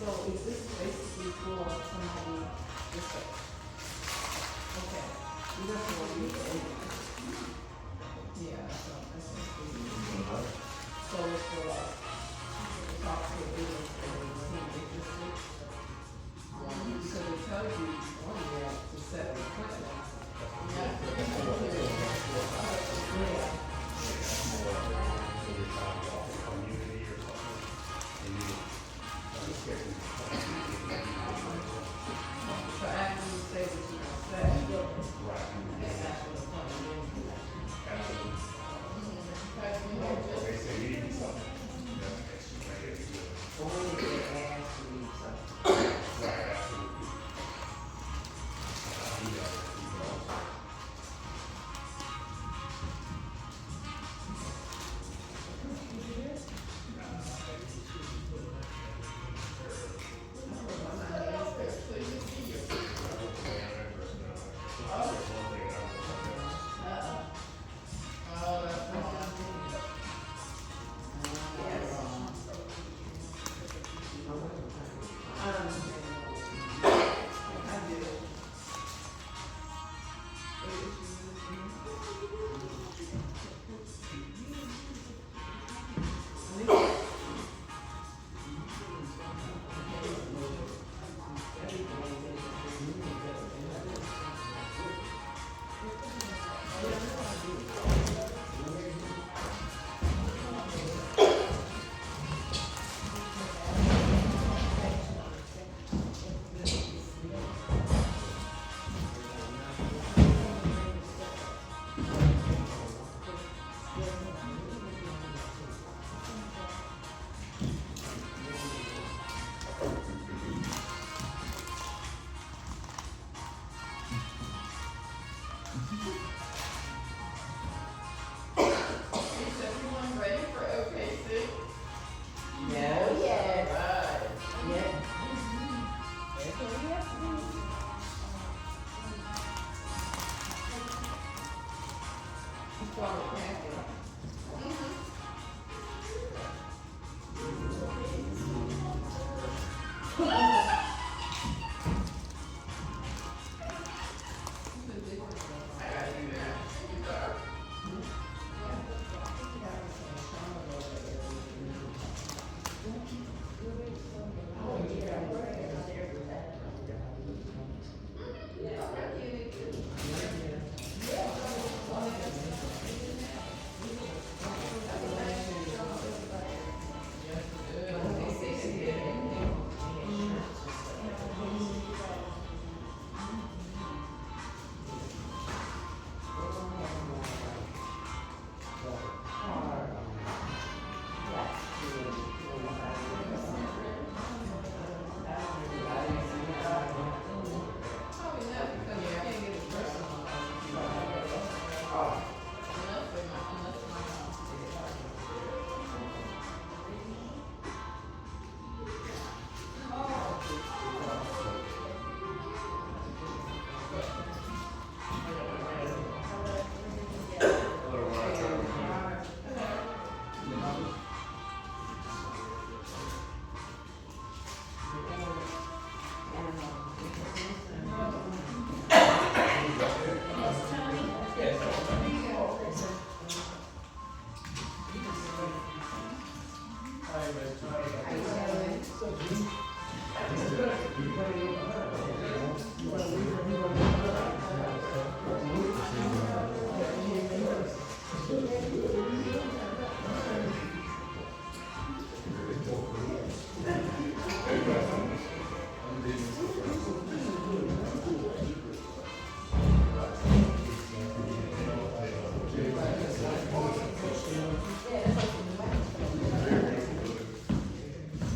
is this basically for somebody, just like, okay, we got to one week over. Yeah, so that's what we need. So it's for like, talk to agents and they seem interested. Because it tells you on there to set an appointment. Yeah. So after you say what you want to say, and that's what the appointment is. They say you need something. Only if they ask you need something. Right, absolutely.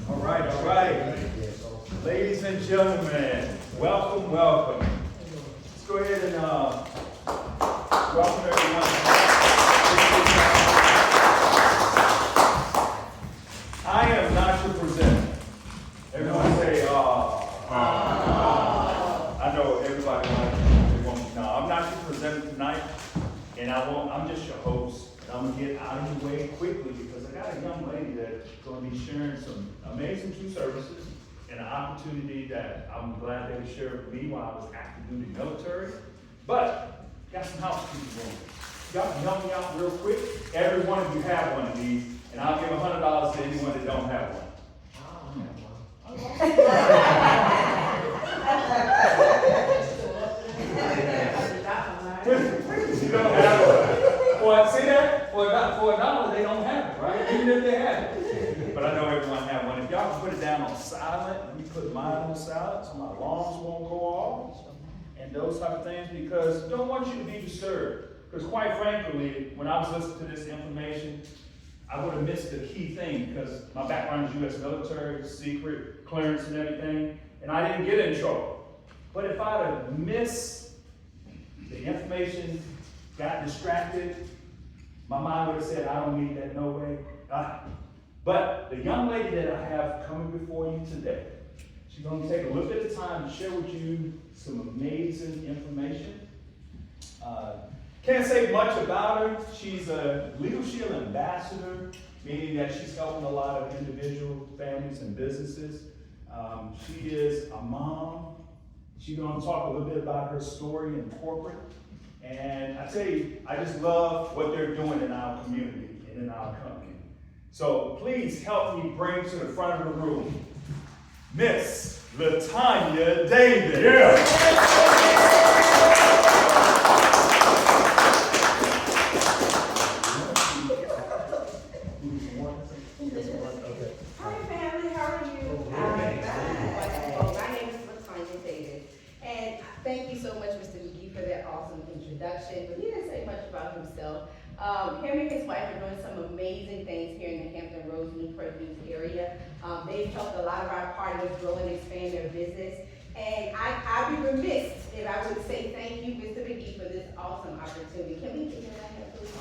All right. Ladies and gentlemen, welcome, welcome. Let's go ahead and welcome everyone. I am not your presenter. Everyone say, I know everybody wants to know. I'm not your presenter tonight, and I'm just your host. And I'm gonna get out of the way quickly because I got a young lady that's gonna be sharing some amazing true services and an opportunity that I'm glad they shared with me while I was active duty military. But, got some housekeeping going. Y'all can help me out real quick. Every one of you have one of these, and I'll give $100 to anyone that don't have one. You don't have one. Well, see that? For $1, they don't have it, right? Even if they have it. But I know everyone have one. If y'all can put it down on silent, let me put mine on silent so my alarms won't go off and those type of things, because I don't want you to be disturbed. Because quite frankly, when I was listening to this information, I would have missed the key thing, because my background is U.S. military, secret, clearance and everything, and I didn't get in trouble. But if I'd have missed the information, got distracted, my mind would have said, I don't need that, no way. But the young lady that I have coming before you today, she's going to take a little bit of time to share with you some amazing information. Can't say much about her. She's a LShield ambassador, meaning that she's helping a lot of individual families and businesses. She is a mom. She's going to talk a little bit about her story in corporate. And I tell you, I just love what they're doing in our community and in our company. So please help me bring to the front of the room Miss LaTanya Davis. Yeah. Hi family, how are you? Wonderful. My name is LaTanya Davis, and thank you so much, Mr. McGee, for that awesome introduction. But he didn't say much about himself. Him and his wife are doing some amazing things here in the Hampton Roads, Newport News area. They've helped a lot of our partners grow and expand their business. And I'd be remiss if I would say thank you, Mr. McGee, for this awesome opportunity. Can we give him that hand, please?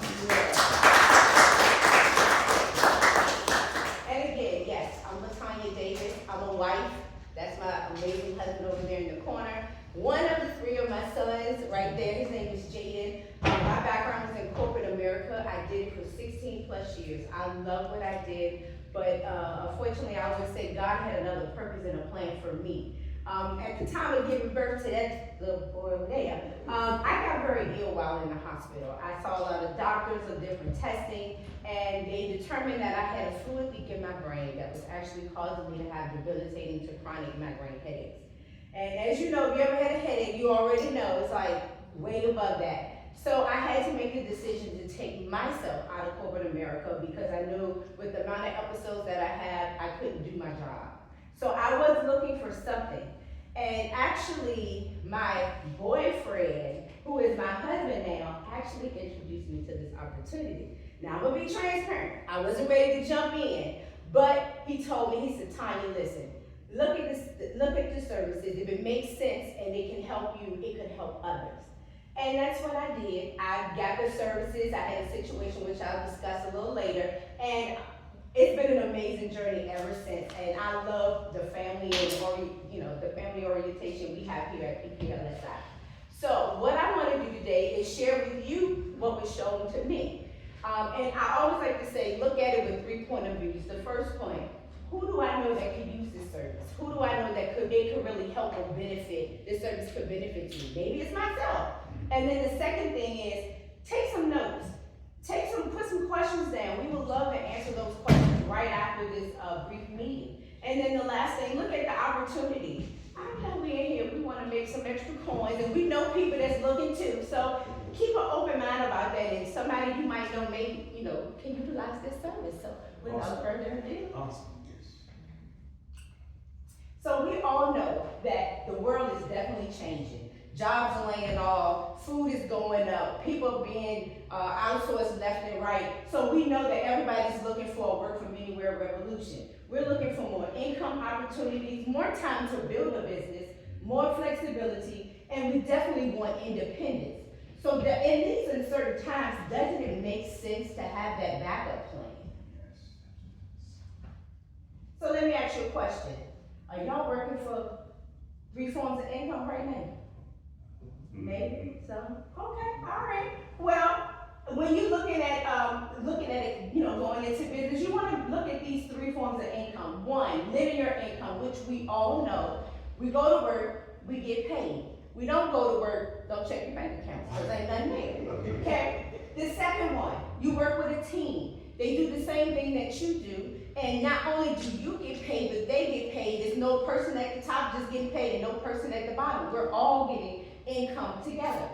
And again, yes, I'm LaTanya Davis. I'm a wife. That's my amazing husband over there in the corner. One of the three of my sons right there, his name is Jaden. My background is in corporate America. I did it for 16 plus years. I love what I did, but unfortunately, I would say God had another purpose and a plan for me. At the time of giving birth to that little boy over there, I got very ill while in the hospital. I saw a lot of doctors of different testing, and they determined that I had a fluid leak in my brain that was actually causing me to have debilitating to chronic migraine headaches. And as you know, if you ever had a headache, you already know it's like way above that. So I had to make the decision to take myself out of corporate America, because I knew with the amount of episodes that I had, I couldn't do my job. So I was looking for something. And actually, my boyfriend, who is my husband now, actually introduced me to this opportunity. Now, I'm gonna be transparent. I wasn't ready to jump in, but he told me, he said, Tanya, listen, look at the services. If it makes sense and it can help you, it could help others. And that's what I did. I got the services. I had a situation which I'll discuss a little later, and it's been an amazing journey ever since. And I love the family and the family orientation we have here at PPLSI. So what I want to do today is share with you what was shown to me. And I always like to say, look at it with 3 point of views. The first point, who do I know that could use this service? Who do I know that it could really help or benefit, this service could benefit you? Maybe it's myself. And then the second thing is, take some notes. Put some questions down. We would love to answer those questions right after this brief meeting. And then the last thing, look at the opportunity. I know we're in here, we want to make some extra coins, and we know people that's looking too. So keep an open mind about that, and somebody you might know may, can utilize this service. So without further ado. Awesome. So we all know that the world is definitely changing. Jobs are laying off, food is going up, people are being outsourced left and right. So we know that everybody's looking for a work from anywhere revolution. We're looking for more income opportunities, more time to build a business, more flexibility, and we definitely want independence. So in these uncertain times, doesn't it make sense to have that backup plan? So let me ask you a question. Are y'all working for 3 forms of income right now? Maybe some. Okay, all right. Well, when you're looking at it, going into business, you want to look at these 3 forms of income. 1, linear income, which we all know. We go to work, we get paid. We don't go to work, don't check your bank account, because ain't nothing there, okay? The second one, you work with a team. They do the same thing that you do, and not only do you get paid, but they get paid. There's no person at the top just getting paid and no person at the bottom. We're all getting income together.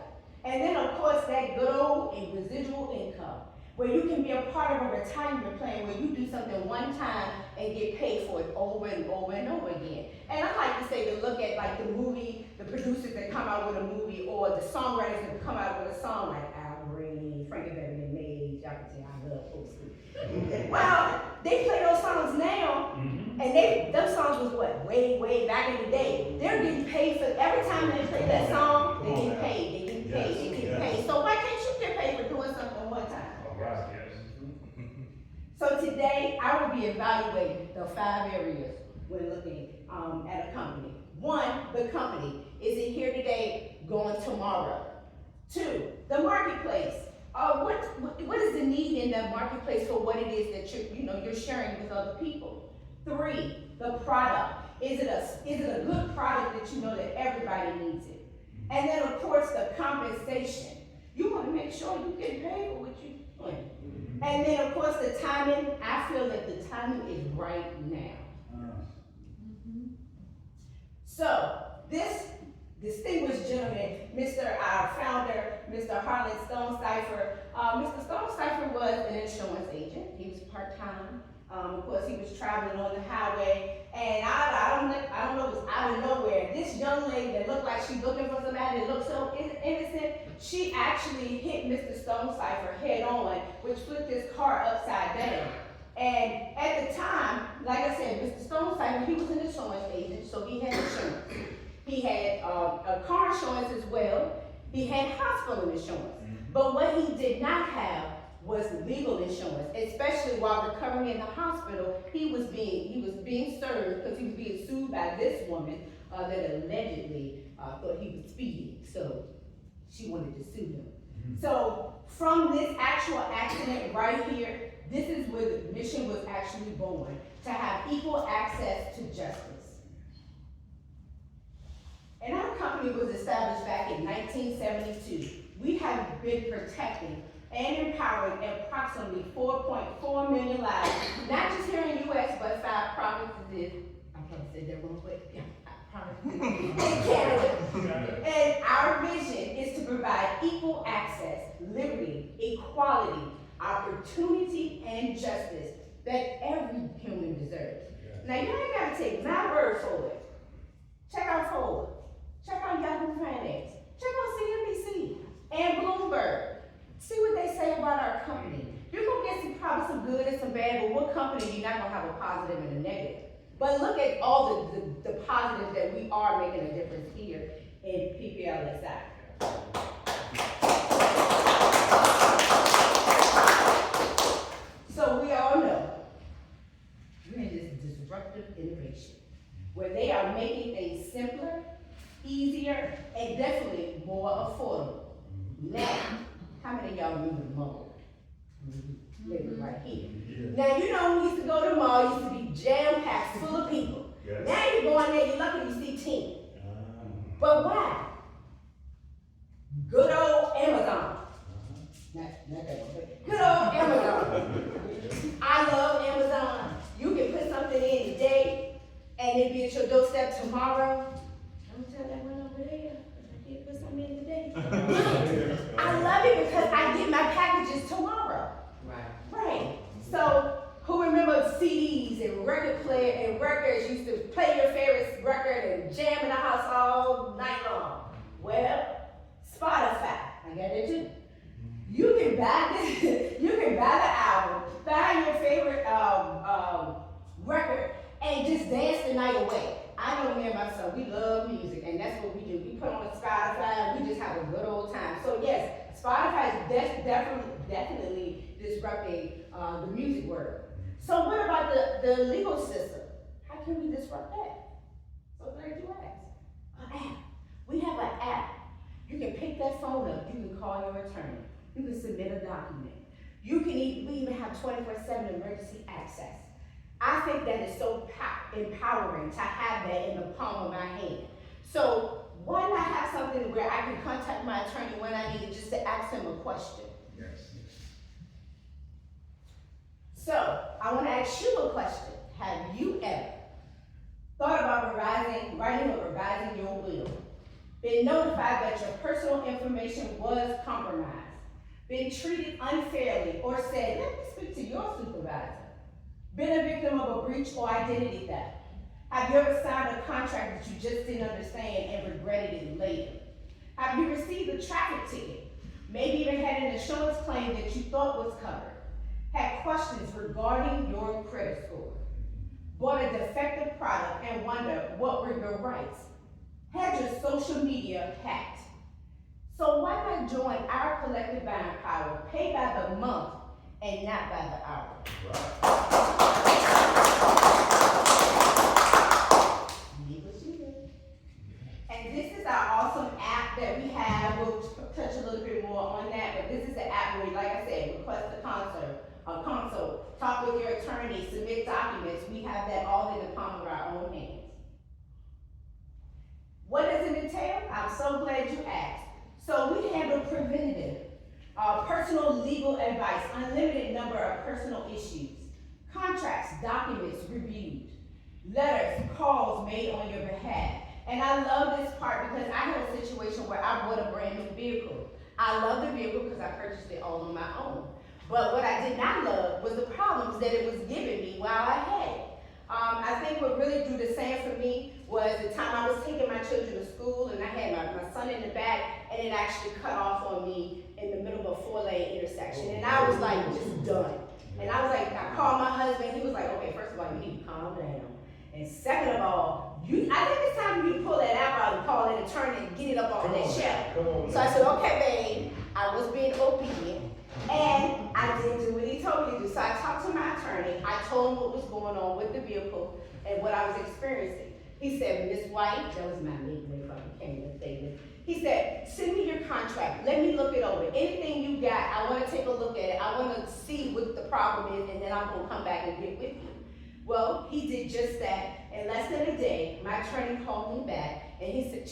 And then of course that good old and residual income, where you can be a part of a retirement plan where you do something one time and get paid for it over and over and over again. And I like to say to look at like the movie, the producers that come out with a movie, or the songwriters that come out with a song like Al Green, Frankie Beverly and Mays, y'all can tell I love old school. Well, they play those songs now, and those songs was what, way back in the day. They're getting paid for every time they play that song, they get paid, they get paid, they get paid. So why can't you get paid for doing something one time? So today, I will be evaluating the 5 areas when looking at a company. 1, the company. Is it here today, going tomorrow? 2, the marketplace. What is the need in the marketplace for what it is that you're sharing with other people? 3, the product. Is it a good product that you know that everybody needs it? And then of course the compensation. You want to make sure you get paid for what you're doing. And then of course the timing. I feel that the timing is right now. So this distinguished gentleman, our founder, Mr. Harlan Stonecipher. Mr. Stonecipher was an insurance agent. He was part-time. Of course, he was traveling on the highway, and I don't know, it was out of nowhere. This young lady that looked like she's looking for somebody that looked so innocent, she actually hit Mr. Stonecipher head on, which flipped his car upside down. And at the time, like I said, Mr. Stonecipher, he was an insurance agent, so he had insurance. He had a car insurance as well. He had hospital insurance. But what he did not have was legal insurance, especially while recovering in the hospital. He was being served because he was being sued by this woman that allegedly thought he was speeding. So she wanted to sue him. So from this actual accident right here, this is where the mission was actually born, to have equal access to justice. And our company was established back in 1972. We have been protecting and empowering approximately 4.4 million lives, not just here in the U.S., but 5 provinces, I probably said that wrong, but yeah, provinces in Canada. And our vision is to provide equal access, liberty, equality, opportunity, and justice that every human deserves. Now, you ain't got to take my word for it. Check out Ford. Check out Yahoo Finance. Check out CNBC and Bloomberg. See what they say about our company. You're going to get probably some good and some bad, but what company you're not going to have a positive and a negative? But look at all the positives that we are making a difference here in PPLSI. So we all know we're in this disruptive innovation where they are making things simpler, easier, and definitely more affordable. Now, how many of y'all remember the mall? Living right here. Now, you know, when we used to go to the mall, it used to be jam-packed, full of people. Now you go in there, you're lucky you see 10. But why? Good old Amazon. Not that one, but good old Amazon. I love Amazon. You can put something in today, and it'll be at your doorstep tomorrow. Don't tell that one over there. I can't put something in today. I love it because I get my packages tomorrow. Right. So, who remember CDs and record player and records? Used to play your favorite record and jam in the house all night long. Well, Spotify. I got it too. You can buy this. You can buy the album, find your favorite record, and just dance the night away. I know me and my son, we love music, and that's what we do. We put on Spotify, and we just have a good old time. So yes, Spotify is definitely disrupting the music world. So what about the legal system? How can we disrupt that? So glad you asked. An app. We have an app. You can pick that phone up. You can call your attorney. You can submit a document. We even have 24/7 emergency access. I think that is so empowering to have that in the palm of my hand. So why not have something where I can contact my attorney when I need it just to ask him a question? Yes. So I want to ask you a question. Have you ever thought about writing or revising your will? Been notified that your personal information was compromised? Been treated unfairly or said, let me speak to your supervisor? Been a victim of a breach or identity theft? Have you ever signed a contract that you just didn't understand and regretted it later? Have you received a traffic ticket? Maybe even had an insurance claim that you thought was covered? Had questions regarding your credit score? Bought a defective product and wonder what were your rights? Had your social media hacked? So why not join our collective buying power, pay by the month and not by the hour? And this is our awesome app that we have. We'll touch a little bit more on that, but this is the app where, like I said, request a console, talk with your attorney, submit documents. We have that all in the palm of our own hands. What does it entail? I'm so glad you asked. So we handle preventative, personal legal advice, unlimited number of personal issues, contracts, documents reviewed, letters, calls made on your behalf. And I love this part because I had a situation where I bought a brand new vehicle. I love the vehicle because I purchased it all on my own. But what I did not love was the problems that it was giving me while I had it. I think what really drew the sand for me was the time I was taking my children to school and I had my son in the back and it actually cut off on me in the middle of a 4-lane intersection. And I was like, just done. And I was like, I called my husband, he was like, okay, first of all, you need to calm down. And second of all, I think it's time for you to pull that app out and call an attorney and get it up off that shelf. So I said, okay, babe, I was being obedient. And I did do what he told me to do. So I talked to my attorney. I told him what was going on with the vehicle and what I was experiencing. He said, Miss White, that was my nickname if I became Miss Davis. He said, send me your contract. Let me look it over. Anything you got, I want to take a look at it. I want to see what the problem is, and then I'm going to come back and get with you. Well, he did just that. In less than a day, my attorney called me back, and he said,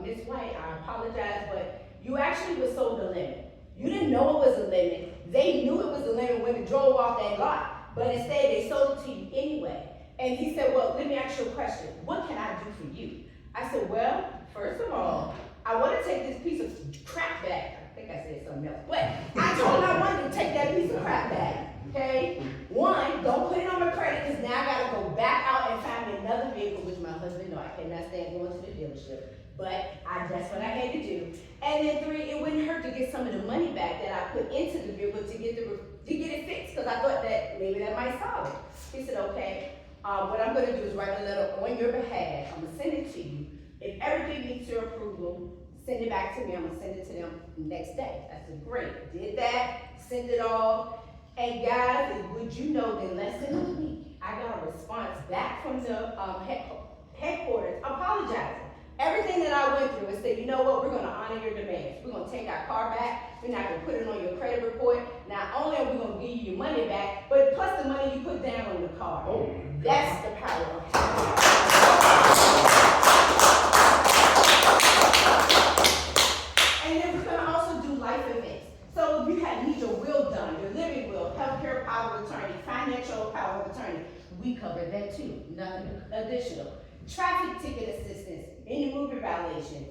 Miss White, I apologize, but you actually were sold a limit. You didn't know it was a limit. They knew it was a limit when it drove off that lot, but instead they sold it to you anyway. And he said, well, let me ask you a question. What can I do for you? I said, well, first of all, I want to take this piece of crap back. I think I said something else, but I told him I wanted to take that piece of crap back. Okay? One, don't put it on my credit because now I got to go back out and find me another vehicle, which my husband knows I cannot stand going to the dealership. But that's what I had to do. And then 3, it wouldn't hurt to get some of the money back that I put into the vehicle to get it fixed because I thought that maybe that might solve it. He said, okay, what I'm going to do is write a letter on your behalf. I'm going to send it to you. If everything needs your approval, send it back to me. I'm going to send it to them the next day. I said, great. Did that, send it all. And guys, would you know that in less than a week, I got a response back from the headquarters apologizing. Everything that I went through and said, you know what, we're going to honor your demands. We're going to take our car back. We're not going to put it on your credit report. Not only are we going to give you your money back, but plus the money you put down on the car. Oh, that's the power of power. And then we're going to also do life events. So if you need your will done, your living will, healthcare power of attorney, financial power of attorney, we cover that too. Nothing additional. Traffic ticket assistance, any movie violations,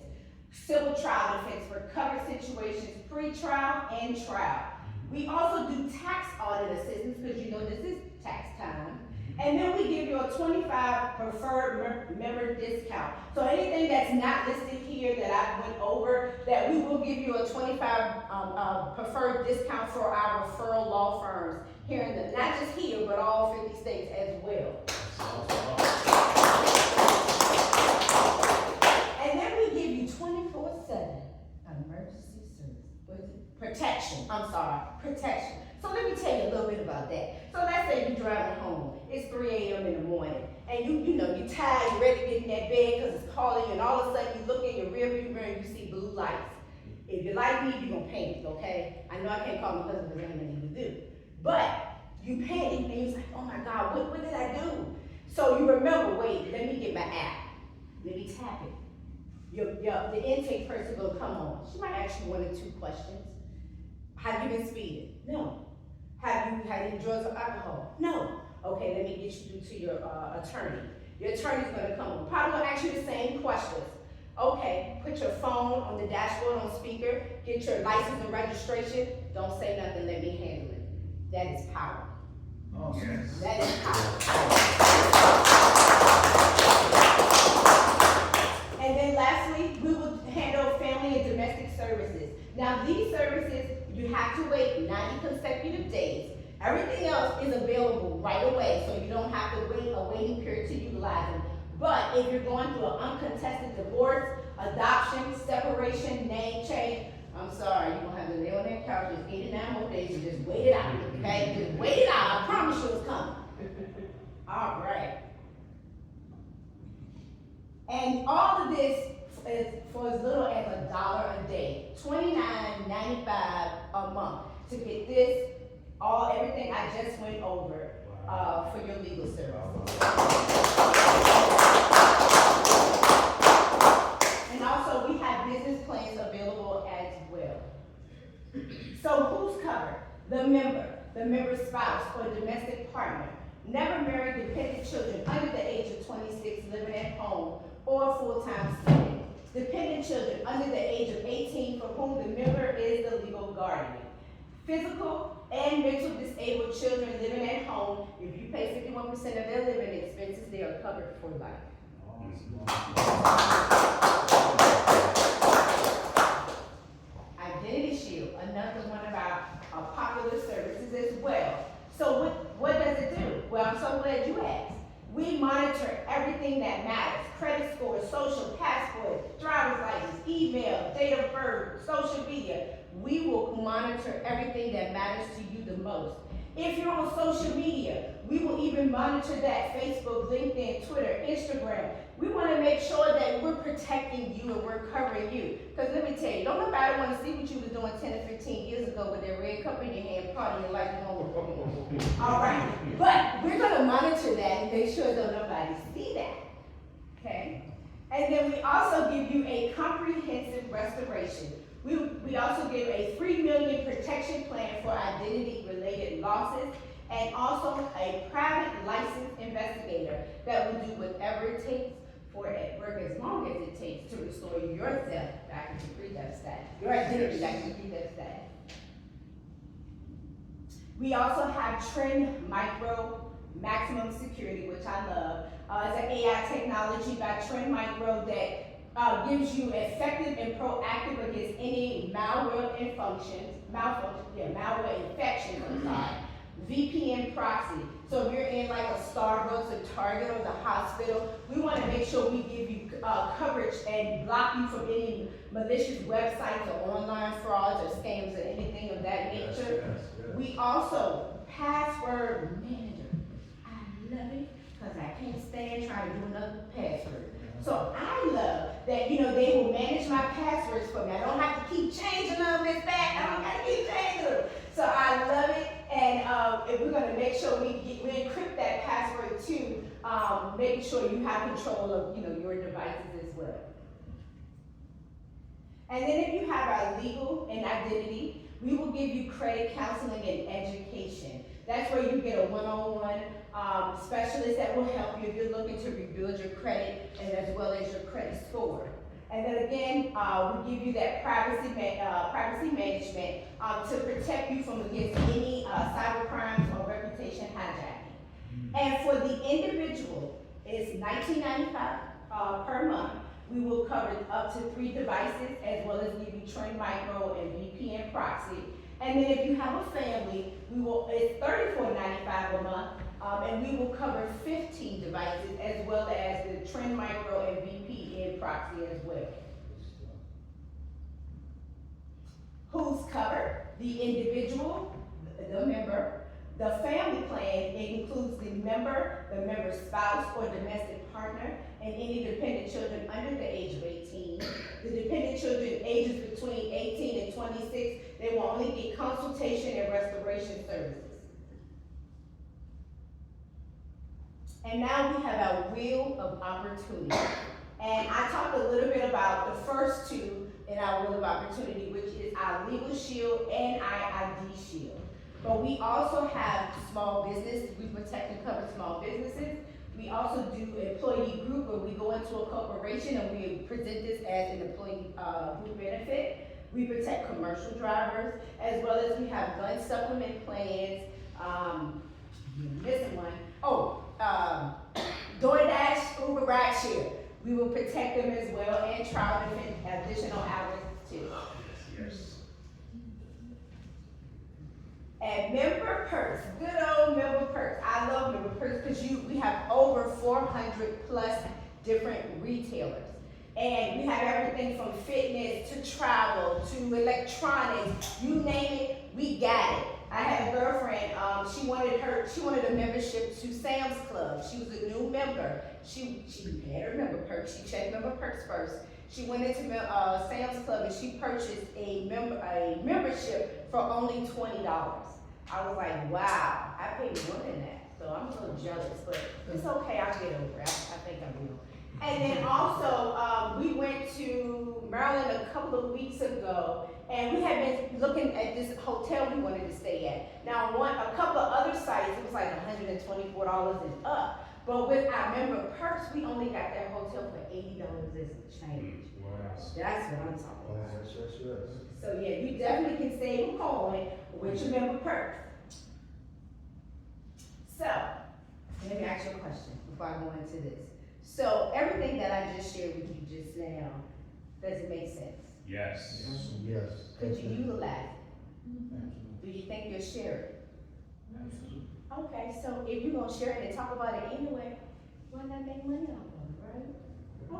civil trial defense for covered situations, pre-trial and trial. We also do tax audit assistance because you know this is tax time. And then we give you a 25 preferred member discount. So anything that's not listed here that I went over, that we will give you a 25 preferred discount for our referral law firms here in the, not just here, but all 50 states as well. And then we give you 24/7 emergency service, protection, protection. So let me tell you a little bit about that. So let's say you're driving home, it's 3 a.m. in the morning, and you're tired, you're ready to get in that bed because it's calling you, and all of a sudden you look in your rearview mirror and you see blue lights. If you're like me, you're gonna panic, okay? I know I can't call my husband because I ain't nothing to do. But you panic and you're like, oh my God, what did I do? So you remember, wait, let me get my app. Let me tap it. The intake person will come on. She might ask you 1 or 2 questions. Have you been speeding? No. Have you had any drugs or alcohol? No. Okay, let me get you through to your attorney. Your attorney's gonna come on. Probably gonna ask you the same questions. Okay, put your phone on the dashboard on speaker, get your license and registration. Don't say nothing, let me handle it. That is power. Awesome. That is power. And then lastly, we will handle family and domestic services. Now these services, you have to wait 90 consecutive days. Everything else is available right away, so you don't have to wait a waiting period to utilize them. But if you're going through an uncontested divorce, adoption, separation, name change, I'm sorry, you're gonna have to lay on that couch just 89 more days and just wait it out, okay? Just wait it out, I promise you it's coming. All right. And all of this is for as little as $1 a day, $29.95 a month to get this, everything I just went over for your legal services. And also we have business plans available as well. So who's covered? The member's spouse or domestic partner, never married, dependent children under the age of 26 living at home, or full-time student. Dependent children under the age of 18 for whom the member is the legal guardian. Physical and mental disabled children living at home, if you pay 51% of their living expenses, they are covered for life. Identity Shield, another one of our popular services as well. So what does it do? Well, I'm so glad you asked. We monitor everything that matters: credit score, social, passport, driver's license, email, date of birth, social media. We will monitor everything that matters to you the most. If you're on social media, we will even monitor that: Facebook, LinkedIn, Twitter, Instagram. We want to make sure that we're protecting you and we're covering you. Because let me tell you, don't nobody want to see what you were doing 10 or 15 years ago with that red cup in your hand, partying like you want. All right, but we're going to monitor that and make sure that nobody see that. Okay? And then we also give you a comprehensive restoration. We also give a $3 million protection plan for identity-related losses, and also a private licensed investigator that will do whatever it takes for it, work as long as it takes to restore yourself back into pre-death status, your identity back into pre-death status. We also have Trend Micro Maximum Security, which I love. It's an AI technology by Trend Micro that gives you effective and proactive against any malware infections, I'm sorry. VPN proxy. So if you're in like a Starbucks, a Target, or the hospital, we want to make sure we give you coverage and block you from any malicious websites or online frauds or scams or anything of that nature. Yes. We also, password manager. I love it because I can't stand trying to do another password. So I love that, they will manage my passwords for me. I don't have to keep changing them, this, that. I don't have to keep changing them. So I love it, and we're going to make sure we encrypt that password too, making sure you have control of, your devices as well. And then if you have our legal and identity, we will give you credit counseling and education. That's where you get a one-on-one specialist that will help you if you're looking to rebuild your credit and as well as your credit score. And then again, we give you that privacy management to protect you from against any cyber crimes or reputation hijacking. And for the individual, it's $19.95 per month. We will cover up to 3 devices as well as give you Trend Micro and VPN proxy. And then if you have a family, it's $34.95 a month, and we will cover 15 devices as well as the Trend Micro and VPN proxy as well. Who's covered? The individual, the member. The family plan, it includes the member's spouse or domestic partner, and any dependent children under the age of 18. The dependent children ages between 18 and 26, they will only get consultation and restoration services. And now we have our wheel of opportunity. And I talked a little bit about the first two in our wheel of opportunity, which is our legal shield and our ID shield. But we also have small business. We protect and cover small businesses. We also do employee group where we go into a corporation and we present this as an employee group benefit. We protect commercial drivers, as well as we have gun supplement plans. You're missing one. DoorDash, Uber, Rideshare. We will protect them as well and trial them in additional hours too. Yes. And member perks, good old member perks. I love member perks because we have over 400 plus different retailers. And we have everything from fitness to travel to electronics, you name it, we got it. I had a girlfriend, she wanted a membership to Sam's Club. She was a new member. She had her member perks, she checked member perks first. She went into Sam's Club and she purchased a membership for only $20. I was like, wow, I paid more than that. So I'm a little jealous, but it's okay, I'll get over it. I think I will. And then also, we went to Maryland a couple of weeks ago, and we had been looking at this hotel we wanted to stay at. Now, a couple of other sites, it was like $124 and up. But with our member perks, we only got that hotel for $80 as change. Wow. That's what I'm talking about. Yes. So yeah, you definitely can save a coin with your member perks. So, let me ask you a question before I go into this. So everything that I just shared with you just now, does it make sense? Yes. Yes. Could you utilize it? Do you think you'll share it? Okay, so if you're gonna share it and talk about it anyway, why not make money off of it, right?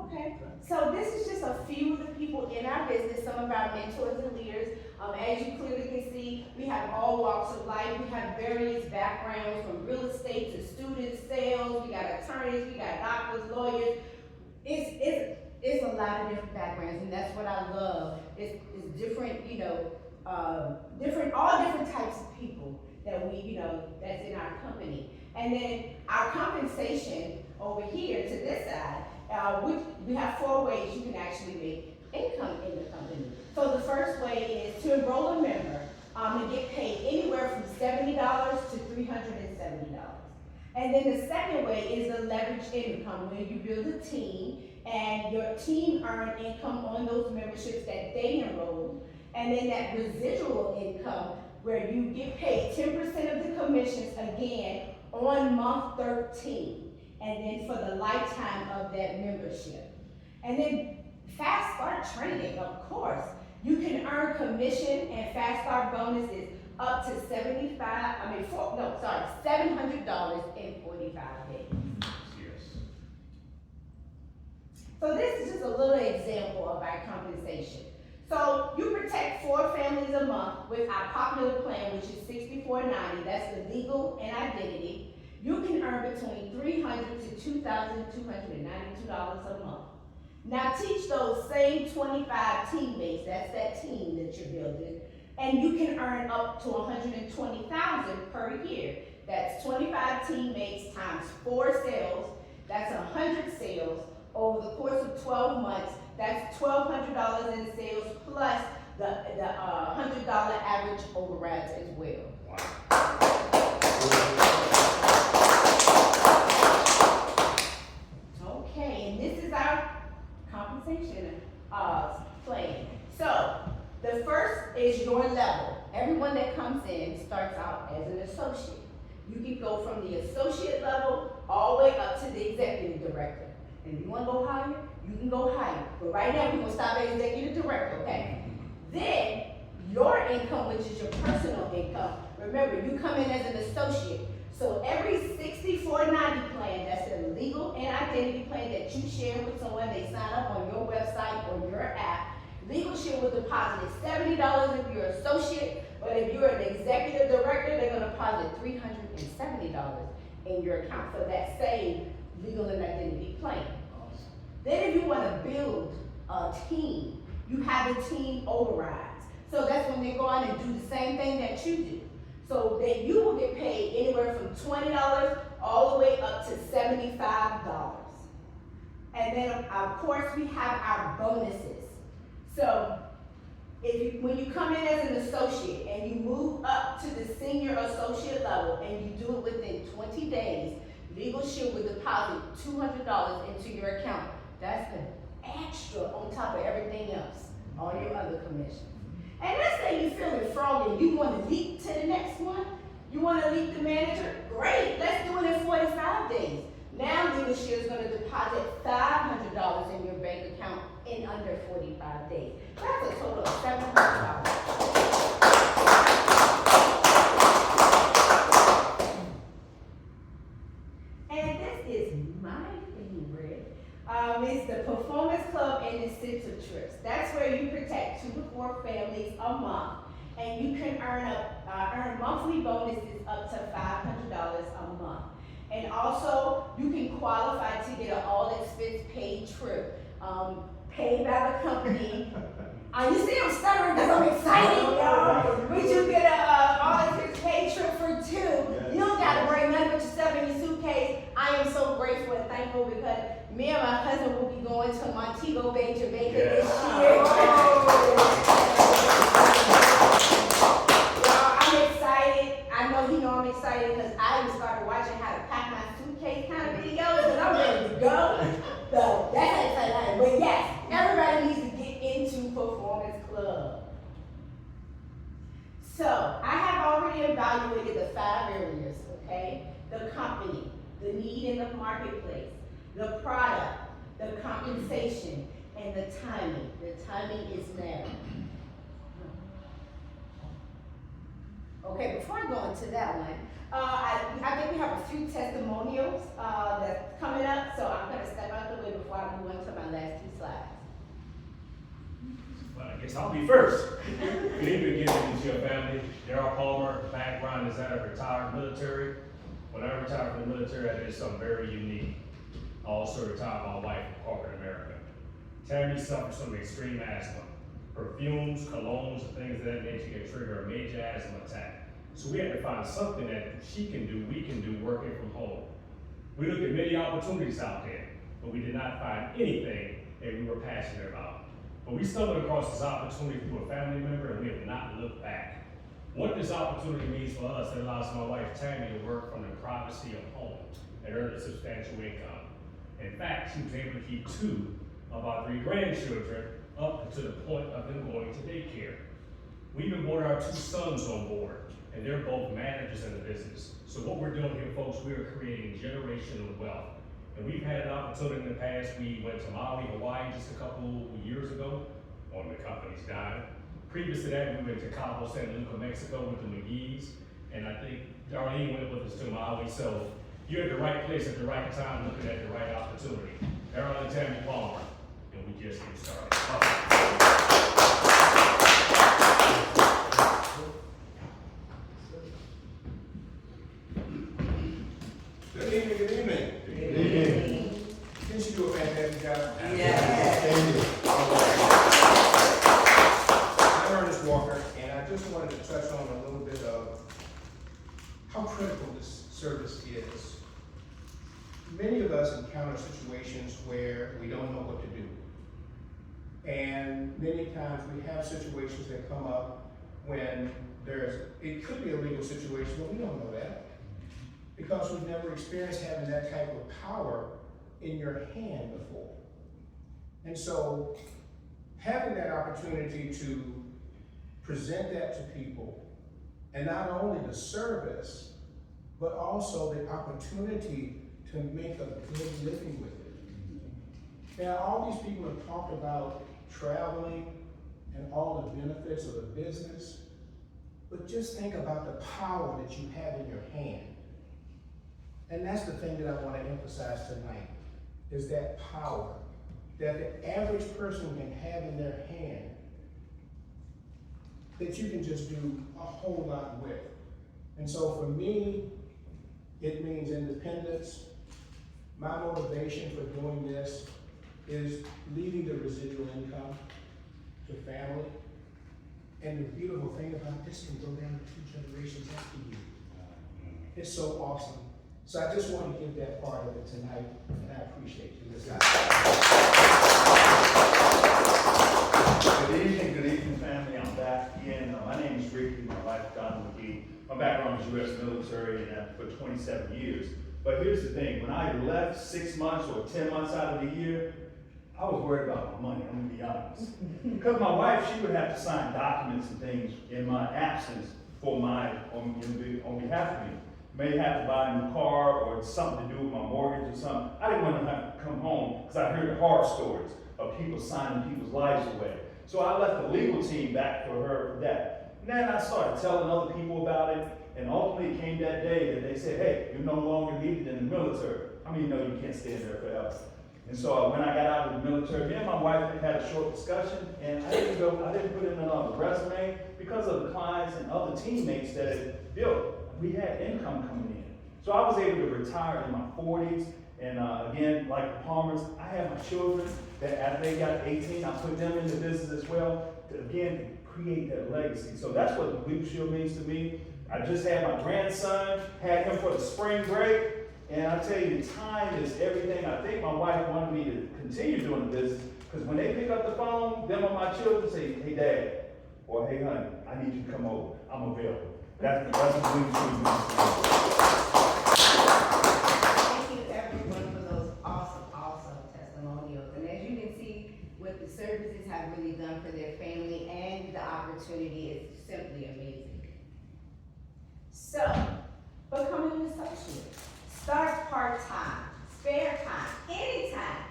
Okay, so this is just a few of the people in our business, some of our mentors and leaders. As you clearly can see, we have all walks of life. We have various backgrounds from real estate to student sales. We got attorneys, we got doctors, lawyers. It's a lot of different backgrounds, and that's what I love. It's different, all different types of people that that's in our company. And then our compensation over here to this side, we have 4 ways you can actually make income in the company. So the first way is to enroll a member and get paid anywhere from $70 to $370. And then the second way is the leverage income, where you build a team and your team earn income on those memberships that they enroll. And then that residual income, where you get paid 10% of the commissions again on month 13, and then for the lifetime of that membership. And then Fast Start training, of course. You can earn commission and Fast Start bonuses up to $700 in 45 days. Yes. So this is just a little example of our compensation. So you protect 4 families a month with our popular plan, which is $64.90. That's the legal and identity. You can earn between $300 to $2,292 a month. Now teach those same 25 teammates, that's that team that you're building, and you can earn up to $120,000 per year. That's 25 teammates times 4 sales. That's 100 sales over the course of 12 months. That's $1,200 in sales plus the $100 average overrides as well. Wow. Okay, and this is our compensation plan. So the first is your level. Everyone that comes in starts out as an associate. You can go from the associate level all the way up to the executive director. And if you want to go higher, you can go higher. But right now, we're going to stop at executive director, okay? Then, your income, which is your personal income, remember, you come in as an associate. So every 6490 plan, that's a legal and identity plan that you share with someone, they sign up on your website or your app. LegalShield will deposit $70 if you're an associate, but if you're an executive director, they're going to deposit $370 in your account for that same legal and identity plan. Then if you want to build a team, you have a team overrides. So that's when they go out and do the same thing that you do. So that you will get paid anywhere from $20 all the way up to $75. And then, of course, we have our bonuses. So, when you come in as an associate and you move up to the senior associate level and you do it within 20 days, LegalShield will deposit $200 into your account. That's an extra on top of everything else, all your other commissions. And let's say you're feeling froggy, you want to leap to the next one, you want to leap the manager, great, let's do it in 45 days. Now LegalShield is going to deposit $500 in your bank account in under 45 days. That's a total of $700. And this is my favorite. It's the Performance Club and Incentive Trips. That's where you protect 2 to 4 families a month, and you can earn monthly bonuses up to $500 a month. And also, you can qualify to get an all-expense paid trip, paid by the company. You see I'm stuttering because I'm excited, y'all. But you get an all-expense paid trip for 2. You don't got to bring nothing but your stuff in your suitcase. I am so grateful and thankful because me and my cousin will be going to Montego Bay, Jamaica this year. I'm excited. I know he know I'm excited because I even started watching how to pack my suitcase kind of videos and I'm ready to go. So that's how excited I am. But yes, everybody needs to get into Performance Club. So I have already evaluated the 5 areas, okay? The company, the need in the marketplace, the product, the compensation, and the timing. The timing is now. Okay, before I go into that one, I think we have a few testimonials that's coming up, so I'm going to step out the way before I move on to my last 2 slides. Well, I guess I'll be first. Good evening again to your family. Darryl Palmer, background is that of retired military. When I retired from the military, I did something very unique. I also retired my wife from corporate America. Tammy suffers from extreme asthma. Perfumes, colognes, and things of that nature can trigger a major asthma attack. So we had to find something that she can do, we can do, working from home. We looked at many opportunities out there, but we did not find anything that we were passionate about. But we stumbled across this opportunity through a family member, and we have not looked back. What this opportunity means for us, it allows my wife Tammy to work from the privacy of home and earn a substantial income. In fact, she was able to keep 2 of our 3 grandchildren up to the point of them going to daycare. We even brought our 2 sons on board, and they're both managers in the business. So what we're doing here, folks, we are creating generational wealth. And we've had an opportunity in the past. We went to Maui, Hawaii just a couple years ago. One of the companies died. Previous to that, we went to Cabo San Lucas, Mexico with the McGee's. And I think Darlene went with us to Maui. So you're at the right place at the right time, looking at the right opportunity. Darryl and Tammy Palmer, and we just get started. Good evening, good evening. Good evening. Didn't you do a fantastic job? Yes. I'm Ernest Walker, and I just wanted to touch on a little bit of how critical this service is. Many of us encounter situations where we don't know what to do. And many times we have situations that come up when it could be a legal situation, but we don't know that, because we've never experienced having that type of power in your hand before. And so having that opportunity to present that to people, and not only the service, but also the opportunity to make a good living with it. Now, all these people have talked about traveling and all the benefits of the business, but just think about the power that you have in your hand. And that's the thing that I want to emphasize tonight, is that power that the average person can have in their hand that you can just do a whole lot with. And so for me, it means independence. My motivation for doing this is leaving the residual income to family. And the beautiful thing about this can go down to 2 generations after you. It's so awesome. So I just want to give that part of it tonight, and I appreciate you listening. Good evening, family. I'm back again. My name is Ricky. My wife, Donna McGee. My background is U.S. military and for 27 years. But here's the thing: when I left 6 months or 10 months out of the year, I was worried about my money. I'm gonna be honest, because my wife, she would have to sign documents and things in my absence for on behalf of me. May have to buy a new car or something to do with my mortgage or something. I didn't want to have to come home because I heard horror stories of people signing people's lives away. So I left the legal team back for her for that. And then I started telling other people about it, and ultimately it came that day that they said, hey, you're no longer needed in the military. How many know you can't stay in there forever? And so when I got out of the military, me and my wife had a short discussion, and I didn't put in another resume because of the clients and other teammates that had built. We had income coming in. So I was able to retire in my 40s. And again, like the Palmers, I have my children that after they got 18, I put them in the business as well to again create that legacy. So that's what the LShield means to me. I just had my grandson, had him for the spring break. And I tell you, time is everything. I think my wife wanted me to continue doing the business because when they pick up the phone, them or my children say, hey, Dad, or hey, honey, I need you to come over. I'm available. That's what LShield means to me. Thank you everyone for those awesome testimonials. And as you can see, what the services have really done for their family and the opportunity is simply amazing. So, become an associate. Start part-time, spare time, anytime.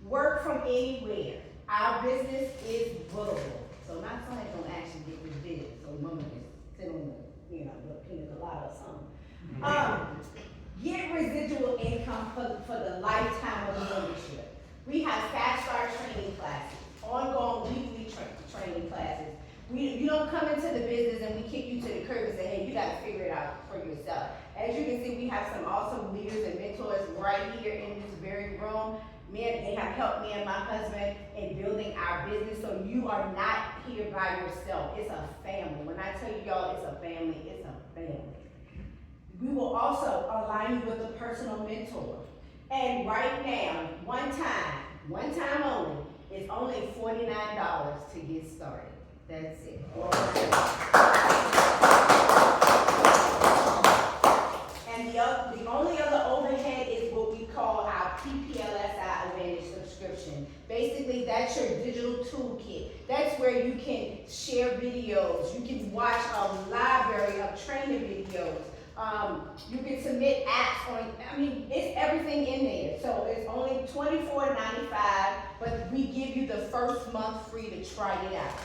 Work from anywhere. Our business is bookable. So my son don't actually get this big, so mama just sit on the, the pina colada or something. Get residual income for the lifetime of the membership. We have fast start training classes, ongoing weekly training classes. You don't come into the business and we kick you to the curb and say, hey, you gotta figure it out for yourself. As you can see, we have some awesome leaders and mentors right here in this very room. They have helped me and my husband in building our business, so you are not here by yourself. It's a family. When I tell you y'all it's a family, it's a family. We will also align you with a personal mentor. And right now, one time only, it's only $49 to get started. That's it. And the only other overhead is what we call our PPLSI Advantage subscription. Basically, that's your digital toolkit. That's where you can share videos. You can watch a library of training videos. You can submit apps it's everything in there. So it's only $24.95, but we give you the first month free to try it out.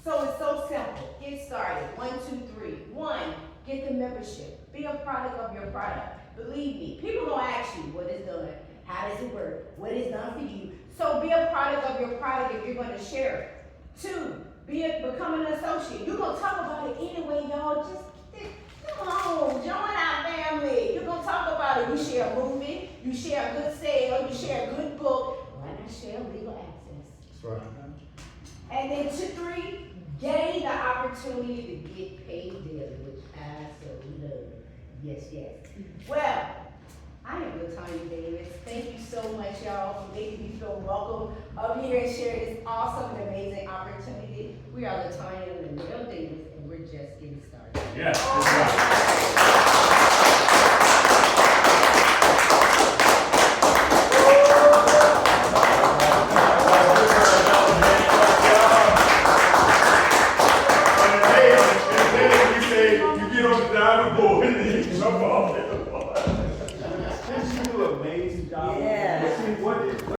So it's so simple. Get started. 1, 2, 3. 1, get the membership. Be a product of your product. Believe me, people gonna ask you what is done, how does it work, what is done for you. So be a product of your product if you're gonna share it. 2, become an associate. You're gonna talk about it anyway, y'all. Just come on, join our family. You're gonna talk about it. You share a movie, you share a good sale, you share a good book. Why not share legal access? That's right. And then 2, 3, gain the opportunity to get paid daily, which I so love. Yes. Well, I am LaTanya Davis. Thank you so much, y'all, for making me feel welcome up here and share this awesome and amazing opportunity. We are LaTanya and Davis, and we're just getting started. Yes.